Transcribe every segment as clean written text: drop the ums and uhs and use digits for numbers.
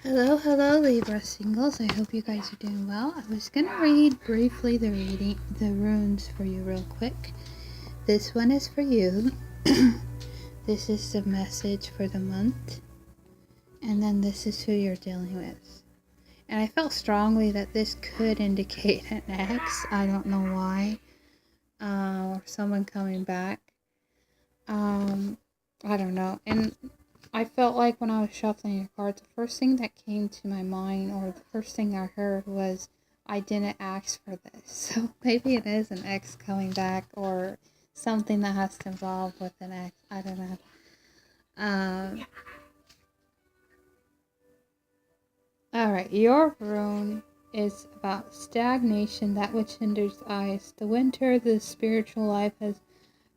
Hello, Libra singles. I hope you guys are doing well. I was gonna read briefly the runes for you real quick. This one is for you. This is the message for the month, and then this is who you're dealing with. And I felt strongly that this could indicate an ex. I don't know why, or someone coming back. I don't know. And I felt like when I was shuffling your cards, the first thing that came to my mind, or the first thing I heard, was I didn't ask for this. So maybe it is an ex coming back, or something that has to involve with an ex. I don't know. Alright, your rune is about stagnation, that which hinders eyes. The winter, the spiritual life has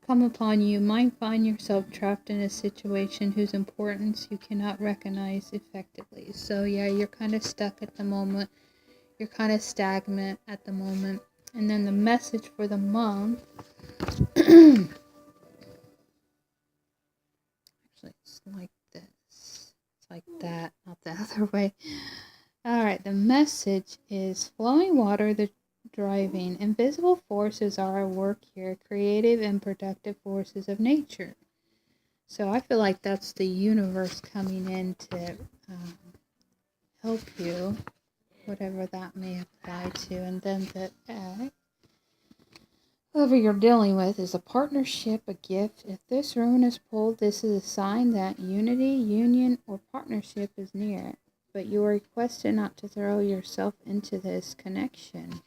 come upon you. Might find yourself trapped in a situation whose importance you cannot recognize effectively. So yeah, you're kind of stuck at the moment. You're kind of stagnant at the moment. And then the message for the month. Actually, it's like this. It's like that, not the other way. Alright, the message is flowing water, the driving. Invisible forces are at work here, creative and productive forces of nature. So I feel like that's the universe coming in to help you, whatever that may apply to. And then the whoever you're dealing with is a partnership, a gift. If this rune is pulled, this is a sign that unity, union, or partnership is near. But you are requested not to throw yourself into this connection.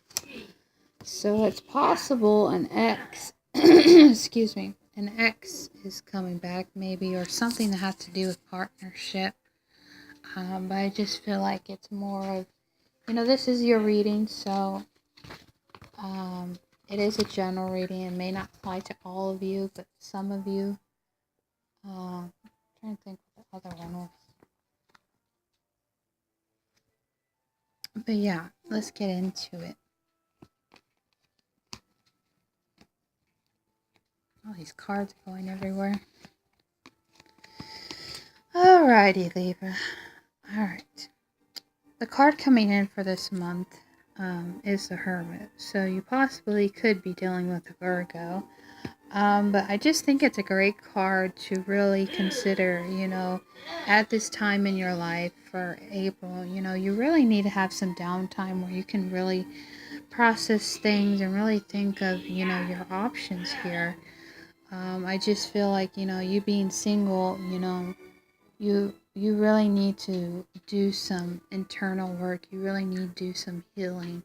So it's possible an ex, excuse me, an ex is coming back maybe, or something that has to do with partnership. But I just feel like it's more of, this is your reading, so it is a general reading. It may not apply to all of you, but some of you. I'm trying to think what the other one was. But yeah, let's get into it. All these cards are going everywhere. Alrighty, Libra. Alright. The card coming in for this month is the Hermit. So you possibly could be dealing with a Virgo. But I just think it's a great card to really consider, at this time in your life for April. You really need to have some downtime where you can really process things and really think of, your options here. I just feel like, you being single, you really need to do some internal work. You really need to do some healing.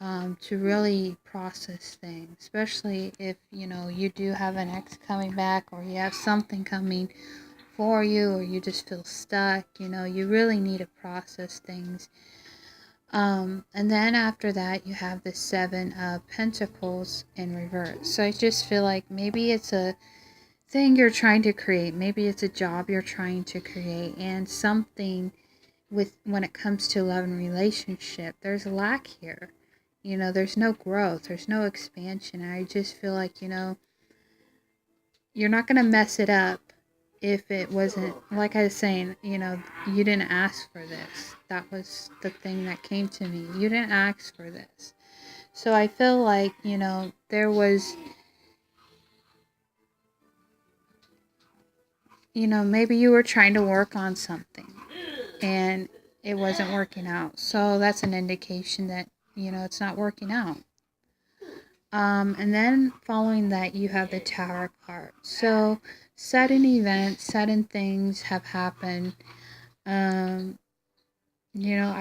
To really process things, especially if you do have an ex coming back, or you have something coming for you, or you just feel stuck. You really need to process things. And then after that, you have the Seven of Pentacles in reverse. So I just feel like maybe it's a thing you're trying to create, maybe it's a job you're trying to create, and something when it comes to love and relationship, there's a lack here. There's no growth, there's no expansion. I just feel like, you're not going to mess it up if it wasn't, like I was saying, you didn't ask for this. That was the thing that came to me. You didn't ask for this. So I feel like, there was, maybe you were trying to work on something and it wasn't working out. So that's an indication that, it's not working out. And then following that, you have the Tower card. So sudden events, sudden things have happened. I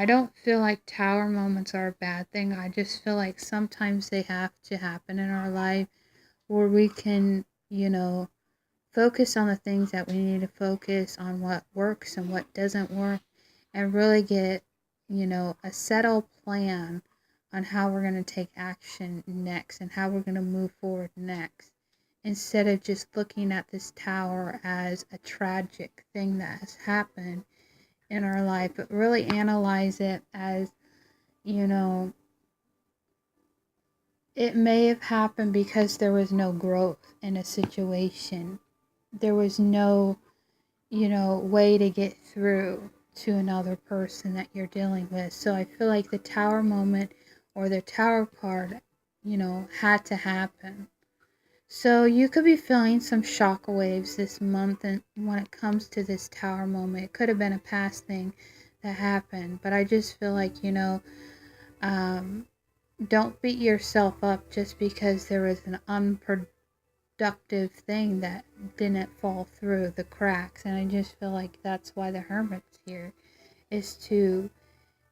don't feel like Tower moments are a bad thing. I just feel like sometimes they have to happen in our life where we can, focus on the things that we need to focus on, what works and what doesn't work, and really get, a settled plan on how we're going to take action next and how we're going to move forward next, instead of just looking at this tower as a tragic thing that has happened in our life, but really analyze it as, it may have happened because there was no growth in a situation. There was no, way to get through to another person that you're dealing with. So I feel like the Tower moment or the Tower card, had to happen. So you could be feeling some shock waves this month, and when it comes to this Tower moment, it could have been a past thing that happened. But I just feel like, um, don't beat yourself up just because there was an unproductive thing that didn't fall through the cracks. And I just feel like that's why the Hermit's here, is to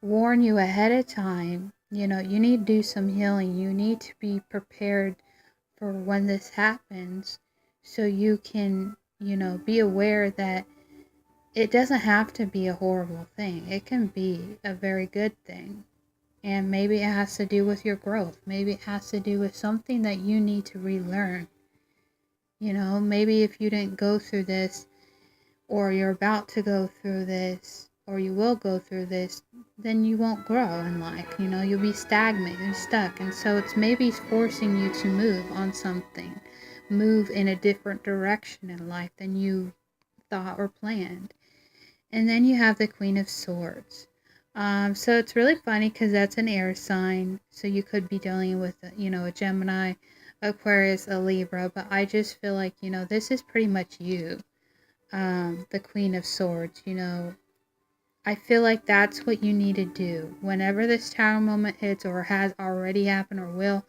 warn you ahead of time. You need to do some healing. You need to be prepared for when this happens, so you can, be aware that it doesn't have to be a horrible thing. It can be a very good thing. And maybe it has to do with your growth. Maybe it has to do with something that you need to relearn. Maybe if you didn't go through this, or you're about to go through this, or you will go through this, then you won't grow in life. You'll be stagnant and stuck. And so it's maybe forcing you to move on something, move in a different direction in life than you thought or planned. And then you have the Queen of Swords. So it's really funny because that's an air sign. So you could be dealing with, a Gemini, Aquarius, a Libra. But I just feel like, this is pretty much you. The Queen of Swords, I feel like that's what you need to do. Whenever this Tower moment hits, or has already happened or will,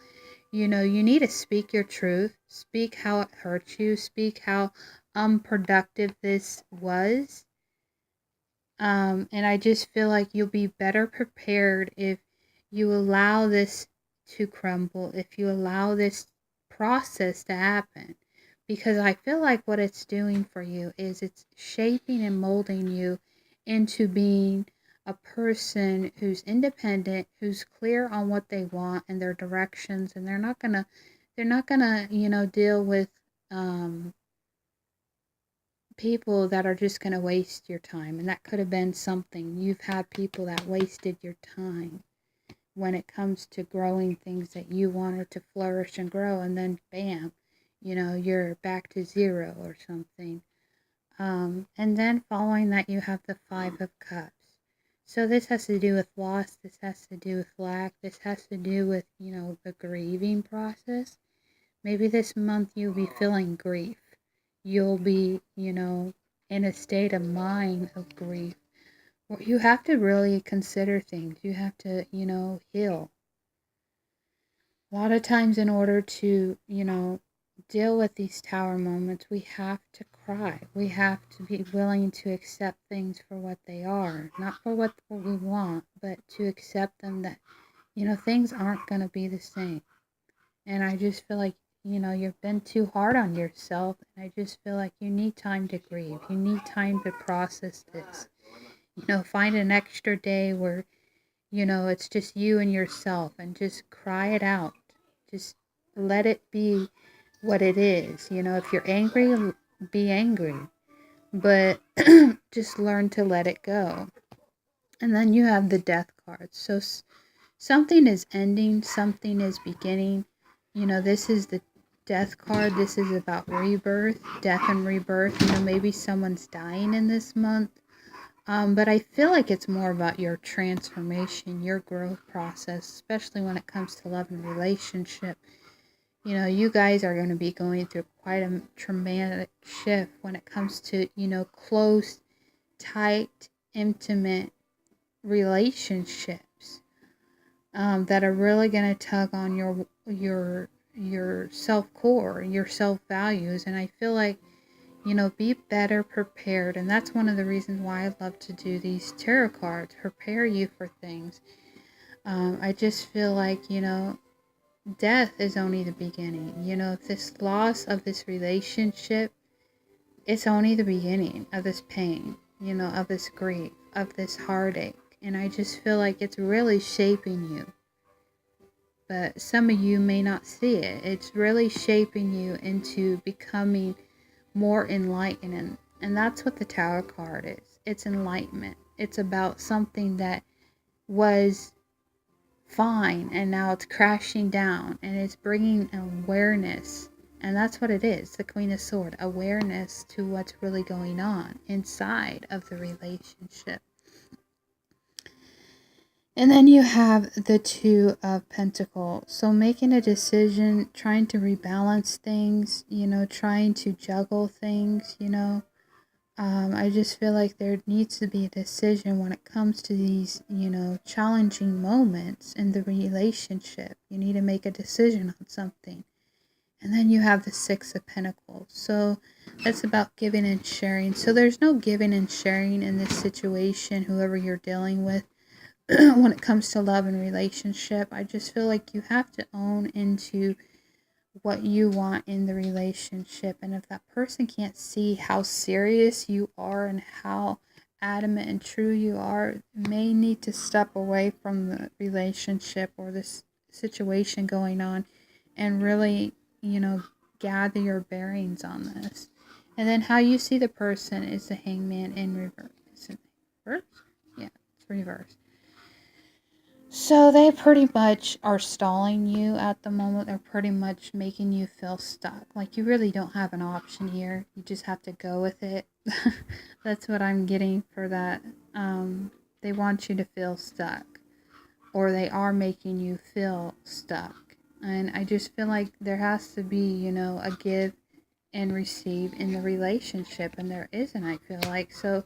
you need to speak your truth. Speak how it hurts you. Speak how unproductive this was. And I just feel like you'll be better prepared if you allow this to crumble, if you allow this process to happen. Because I feel like what it's doing for you is it's shaping and molding you into being a person who's independent, who's clear on what they want and their directions, and they're not gonna deal with people that are just going to waste your time. And that could have been something. You've had people that wasted your time when it comes to growing things that you wanted to flourish and grow, and then bam, you're back to zero or something. And then following that, you have the Five of Cups. So this has to do with loss. This has to do with lack. This has to do with, the grieving process. Maybe this month you'll be feeling grief. You'll be, in a state of mind of grief. Well, you have to really consider things. You have to, heal. A lot of times, in order to, deal with these Tower moments, we have to cry. We have to be willing to accept things for what they are. Not for what we want, but to accept them that, things aren't going to be the same. And I just feel like, you've been too hard on yourself. And I just feel like you need time to grieve. You need time to process this. Find an extra day where, it's just you and yourself, and just cry it out. Just let it be what it is. If you're angry, be angry. But just learn to let it go. And then you have the Death card. So something is ending, something is beginning. This is the Death card. This is about rebirth, death and rebirth. Maybe someone's dying in this month. But I feel like it's more about your transformation, your growth process, especially when it comes to love and relationship. You guys are going to be going through quite a traumatic shift when it comes to, close, tight, intimate relationships that are really going to tug on your self core, your self values. And I feel like, be better prepared. And that's one of the reasons why I love to do these tarot cards, prepare you for things. I just feel like, death is only the beginning. This loss of this relationship, it's only the beginning of this pain, of this grief, of this heartache. And I just feel like it's really shaping you. But some of you may not see it. It's really shaping you into becoming more enlightened. And that's what the Tower card is. It's enlightenment. It's about something that was fine and now it's crashing down, and it's bringing awareness. And that's what it is, the Queen of Swords, awareness to what's really going on inside of the relationship. And then you have the Two of Pentacles. So making a decision, trying to rebalance things, trying to juggle things, I just feel like there needs to be a decision when it comes to these, challenging moments in the relationship. You need to make a decision on something. And then you have the Six of Pentacles. So that's about giving and sharing. So there's no giving and sharing in this situation, whoever you're dealing with. When it comes to love and relationship, I just feel like you have to own into what you want in the relationship. And if that person can't see how serious you are and how adamant and true you are, may need to step away from the relationship or this situation going on and really, gather your bearings on this. And then how you see the person is the Hangman in reverse. Is it reverse? Yeah, it's reverse. So they pretty much are stalling you at the moment. They're pretty much making you feel stuck. Like you really don't have an option here. You just have to go with it. That's what I'm getting for that. They want you to feel stuck. Or they are making you feel stuck. And I just feel like there has to be, a give and receive in the relationship. And there isn't, I feel like. So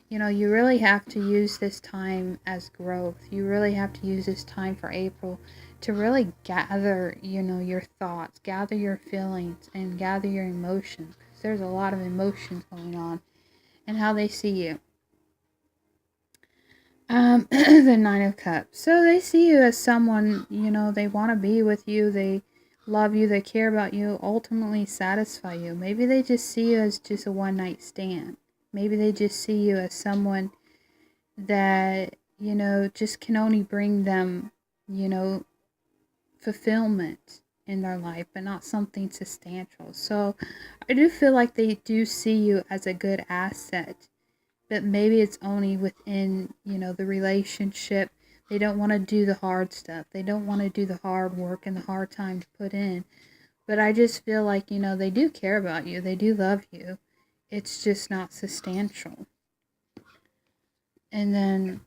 you really have to use this time as growth. You really have to use this time for April to really gather, your thoughts, gather your feelings, and gather your emotions. Because there's a lot of emotions going on and how they see you. The Nine of Cups. So they see you as someone, they want to be with you. They love you. They care about you. Ultimately satisfy you. Maybe they just see you as just a one-night stand. Maybe they just see you as someone that, just can only bring them, fulfillment in their life, but not something substantial. So I do feel like they do see you as a good asset, but maybe it's only within, the relationship. They don't want to do the hard stuff. They don't want to do the hard work and the hard time to put in. But I just feel like, they do care about you. They do love you. It's just not substantial. And then